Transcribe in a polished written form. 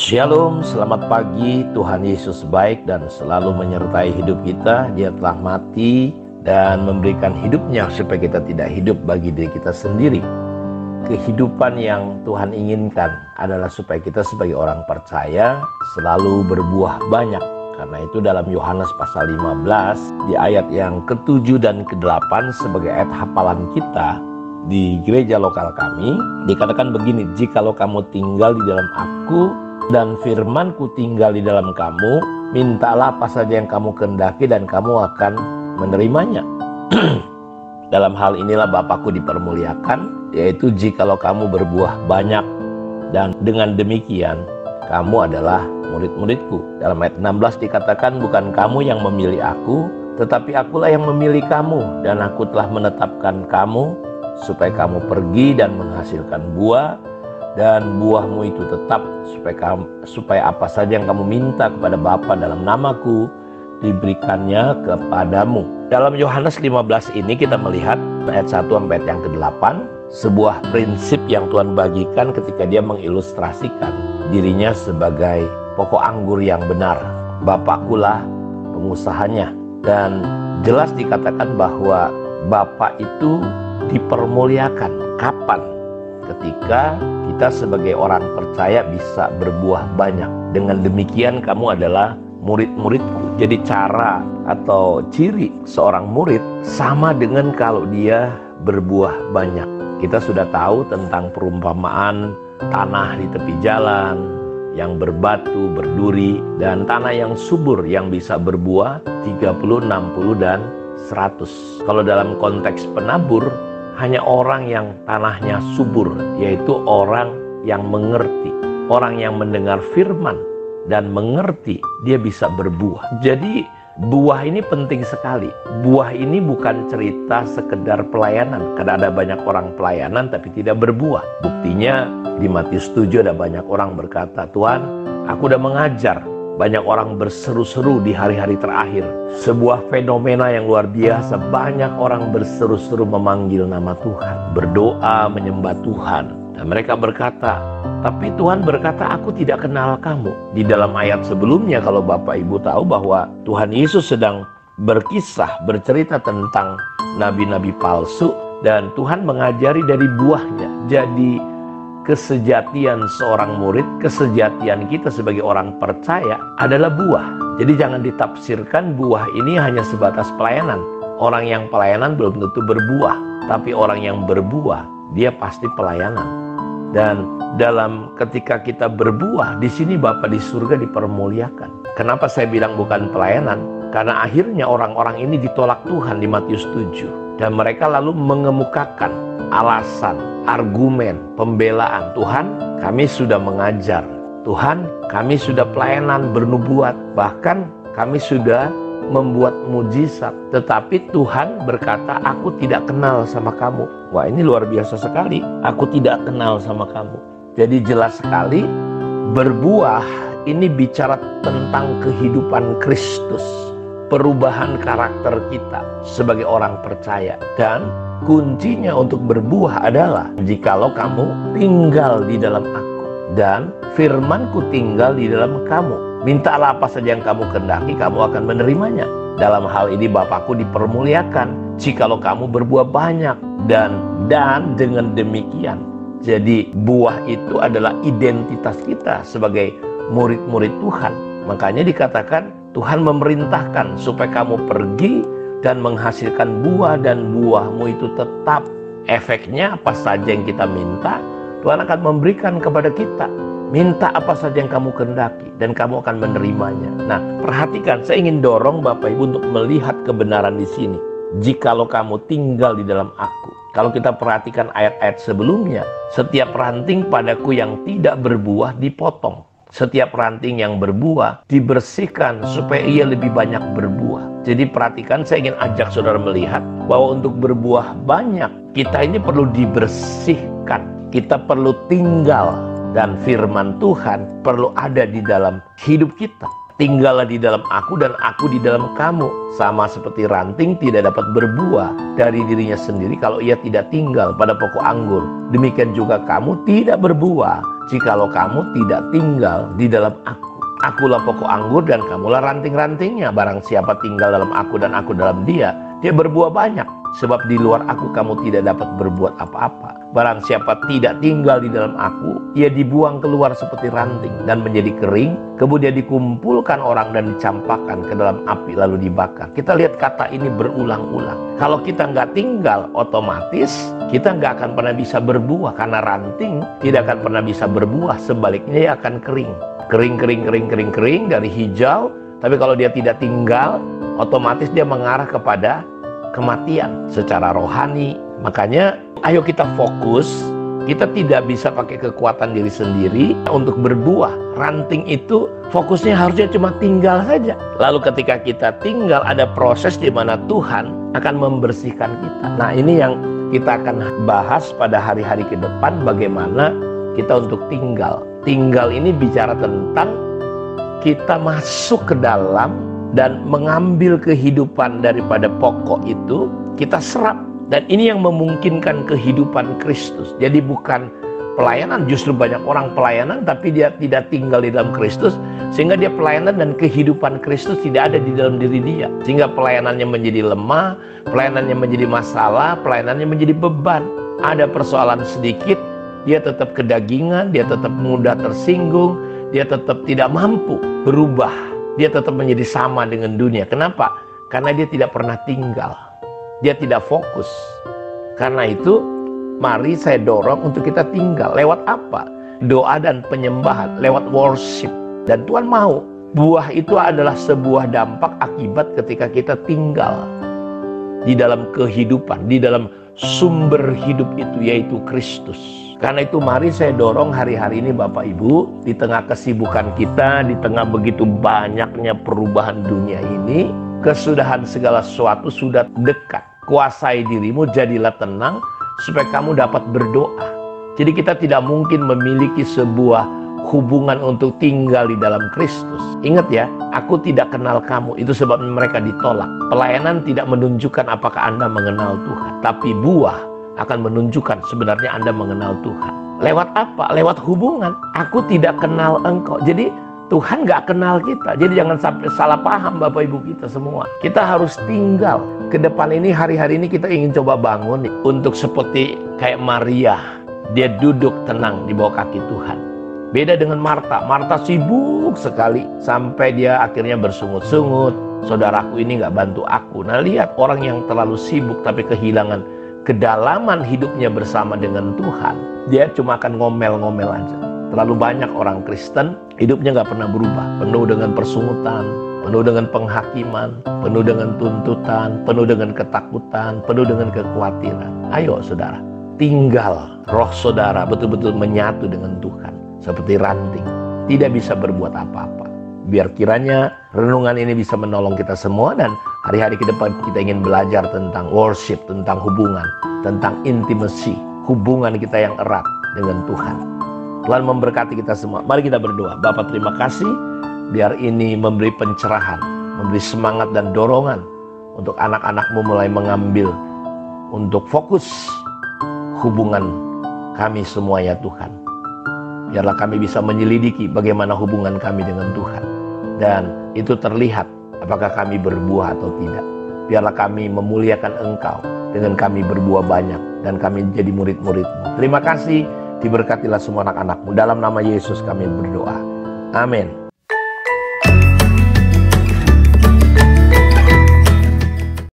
Shalom, selamat pagi. Tuhan Yesus baik dan selalu menyertai hidup kita. Dia telah mati dan memberikan hidupnya supaya kita tidak hidup bagi diri kita sendiri. Kehidupan yang Tuhan inginkan adalah supaya kita sebagai orang percaya selalu berbuah banyak. Karena itu dalam Yohanes pasal 15 di ayat yang ke-7 dan ke-8 sebagai ayat hafalan kita di gereja lokal kami dikatakan begini, jikalau kamu tinggal di dalam aku dan firmanku tinggal di dalam kamu, mintalah apa saja yang kamu kehendaki dan kamu akan menerimanya. Dalam hal inilah Bapakku dipermuliakan, yaitu jikalau kamu berbuah banyak, dan dengan demikian kamu adalah murid-muridku. Dalam ayat 16 dikatakan, bukan kamu yang memilih aku, tetapi akulah yang memilih kamu, dan aku telah menetapkan kamu supaya kamu pergi dan menghasilkan buah, dan buahmu itu tetap, supaya apa saja yang kamu minta kepada Bapa dalam namaku diberikannya kepadamu. Dalam Yohanes 15 ini kita melihat ayat 1 sampai ayat yang ke-8 sebuah prinsip yang Tuhan bagikan ketika dia mengilustrasikan dirinya sebagai pokok anggur yang benar. Bapakkulah pengusahanya, dan jelas dikatakan bahwa Bapa itu dipermuliakan. Kapan? Ketika kita sebagai orang percaya bisa berbuah banyak. Dengan demikian kamu adalah murid-muridku. Jadi cara atau ciri seorang murid sama dengan kalau dia berbuah banyak. Kita sudah tahu tentang perumpamaan tanah di tepi jalan yang berbatu, berduri, dan tanah yang subur yang bisa berbuah 30, 60, dan 100. Kalau dalam konteks penabur, hanya orang yang tanahnya subur, yaitu orang yang mengerti, orang yang mendengar firman dan mengerti, dia bisa berbuah. Jadi buah ini penting sekali. Buah ini bukan cerita sekedar pelayanan, karena ada banyak orang pelayanan tapi tidak berbuah. Buktinya di Matius 7 ada banyak orang berkata, Tuhan, aku udah mengajar. Banyak orang berseru-seru di hari-hari terakhir. Sebuah fenomena yang luar biasa. Banyak orang berseru-seru memanggil nama Tuhan, berdoa, menyembah Tuhan. Dan mereka berkata, tapi Tuhan berkata, aku tidak kenal kamu. Di dalam ayat sebelumnya, kalau Bapak Ibu tahu bahwa Tuhan Yesus sedang berkisah, bercerita tentang nabi-nabi palsu. Dan Tuhan mengajari dari buahnya. Jadi kesejatian seorang murid, kesejatian kita sebagai orang percaya adalah buah. Jadi jangan ditafsirkan buah ini hanya sebatas pelayanan. Orang yang pelayanan belum tentu berbuah, tapi orang yang berbuah, dia pasti pelayanan. Dan dalam ketika kita berbuah, di sini Bapa di surga dipermuliakan. Kenapa saya bilang bukan pelayanan? Karena akhirnya orang-orang ini ditolak Tuhan di Matius 7. Dan mereka lalu mengemukakan alasan, argumen, pembelaan. Tuhan, kami sudah mengajar. Tuhan, kami sudah pelayanan, bernubuat. Bahkan kami sudah membuat mujizat. Tetapi Tuhan berkata, aku tidak kenal sama kamu. Wah, ini luar biasa sekali. Aku tidak kenal sama kamu. Jadi jelas sekali, berbuah ini bicara tentang kehidupan Kristus. Perubahan karakter kita sebagai orang percaya. Dan kuncinya untuk berbuah adalah jikalau kamu tinggal di dalam aku dan firmanku tinggal di dalam kamu, mintalah apa saja yang kamu kehendaki, kamu akan menerimanya. Dalam hal ini Bapakku dipermuliakan jikalau kamu berbuah banyak. Dan dengan demikian, jadi buah itu adalah identitas kita sebagai murid-murid Tuhan. Makanya dikatakan Tuhan memerintahkan supaya kamu pergi dan menghasilkan buah, dan buahmu itu tetap. Efeknya apa saja yang kita minta, Tuhan akan memberikan kepada kita. Minta apa saja yang kamu kehendaki dan kamu akan menerimanya. Nah, perhatikan, saya ingin dorong Bapak Ibu untuk melihat kebenaran di sini. Jikalau kamu tinggal di dalam aku. Kalau kita perhatikan ayat-ayat sebelumnya, setiap ranting padaku yang tidak berbuah dipotong. Setiap ranting yang berbuah dibersihkan supaya ia lebih banyak berbuah. Jadi perhatikan, saya ingin ajak saudara melihat bahwa untuk berbuah banyak, kita ini perlu dibersihkan. Kita perlu tinggal, dan firman Tuhan perlu ada di dalam hidup kita. Tinggallah di dalam aku dan aku di dalam kamu. Sama seperti ranting tidak dapat berbuah dari dirinya sendiri kalau ia tidak tinggal pada pokok anggur. Demikian juga kamu tidak berbuah jikalau kamu tidak tinggal di dalam aku. Akulah pokok anggur dan kamulah ranting-rantingnya. Barang siapa tinggal dalam aku dan aku dalam dia, dia berbuah banyak. Sebab di luar aku kamu tidak dapat berbuat apa-apa. Barang siapa tidak tinggal di dalam aku, ia dibuang keluar seperti ranting dan menjadi kering. Kemudian dikumpulkan orang dan dicampakkan ke dalam api lalu dibakar. Kita lihat kata ini berulang-ulang. Kalau kita nggak tinggal, otomatis kita nggak akan pernah bisa berbuah. Karena ranting tidak akan pernah bisa berbuah. Sebaliknya ia akan kering. Kering dari hijau. Tapi kalau dia tidak tinggal, otomatis dia mengarah kepada kematian secara rohani. Makanya ayo kita fokus. Kita tidak bisa pakai kekuatan diri sendiri untuk berbuah. Ranting itu fokusnya harusnya cuma tinggal saja. Lalu ketika kita tinggal, ada proses di mana Tuhan akan membersihkan kita. Nah, ini yang kita akan bahas pada hari-hari ke depan, bagaimana kita untuk tinggal. Tinggal ini bicara tentang kita masuk ke dalam dan mengambil kehidupan daripada pokok itu, kita serap. Dan ini yang memungkinkan kehidupan Kristus. Jadi bukan pelayanan, justru banyak orang pelayanan tapi dia tidak tinggal di dalam Kristus, sehingga dia pelayanan dan kehidupan Kristus tidak ada di dalam diri dia. Sehingga pelayanannya menjadi lemah, pelayanannya menjadi masalah, pelayanannya menjadi beban. Ada persoalan sedikit, dia tetap kedagingan, dia tetap mudah tersinggung, dia tetap tidak mampu berubah. Dia tetap menjadi sama dengan dunia. Kenapa? Karena dia tidak pernah tinggal. Dia tidak fokus. Karena itu, mari saya dorong untuk kita tinggal. Lewat apa? Doa dan penyembahan. Lewat worship. Dan Tuhan mau. Buah itu adalah sebuah dampak akibat ketika kita tinggal di dalam kehidupan, di dalam sumber hidup itu, yaitu Kristus. Karena itu mari saya dorong hari-hari ini Bapak Ibu, di tengah kesibukan kita, di tengah begitu banyaknya perubahan dunia ini, kesudahan segala sesuatu sudah dekat. Kuasai dirimu, jadilah tenang, supaya kamu dapat berdoa. Jadi kita tidak mungkin memiliki sebuah hubungan untuk tinggal di dalam Kristus. Ingat ya, aku tidak kenal kamu, itu sebabnya mereka ditolak. Pelayanan tidak menunjukkan apakah Anda mengenal Tuhan, tapi buah akan menunjukkan sebenarnya Anda mengenal Tuhan. Lewat apa? Lewat hubungan. Aku tidak kenal engkau. Jadi Tuhan gak kenal kita. Jadi jangan sampai salah paham Bapak Ibu kita semua. Kita harus tinggal. Ke depan ini, hari-hari ini kita ingin coba bangun nih, untuk seperti kayak Maria. Dia duduk tenang di bawah kaki Tuhan. Beda dengan Marta. Marta sibuk sekali sampai dia akhirnya bersungut-sungut. Saudaraku ini gak bantu aku. Nah, lihat orang yang terlalu sibuk tapi kehilangan kedalaman hidupnya bersama dengan Tuhan, dia cuma akan ngomel-ngomel aja. Terlalu banyak orang Kristen hidupnya nggak pernah berubah, penuh dengan persungutan, penuh dengan penghakiman, penuh dengan tuntutan, penuh dengan ketakutan, penuh dengan kekhawatiran. Ayo saudara, tinggal roh saudara betul-betul menyatu dengan Tuhan seperti ranting, tidak bisa berbuat apa-apa. Biar kiranya renungan ini bisa menolong kita semua, dan hari-hari ke depan kita ingin belajar tentang worship, tentang hubungan, tentang intimacy, hubungan kita yang erat dengan Tuhan. Tuhan memberkati kita semua. Mari kita berdoa. Bapa, terima kasih biar ini memberi pencerahan, memberi semangat dan dorongan untuk anak-anak-Mu mulai mengambil untuk fokus hubungan kami semua ya Tuhan. Biarlah kami bisa menyelidiki bagaimana hubungan kami dengan Tuhan. Dan itu terlihat apakah kami berbuah atau tidak. Biarlah kami memuliakan Engkau dengan kami berbuah banyak dan kami jadi murid-murid-Mu. Terima kasih, diberkatilah semua anak-anak-Mu. Dalam nama Yesus kami berdoa. Amin.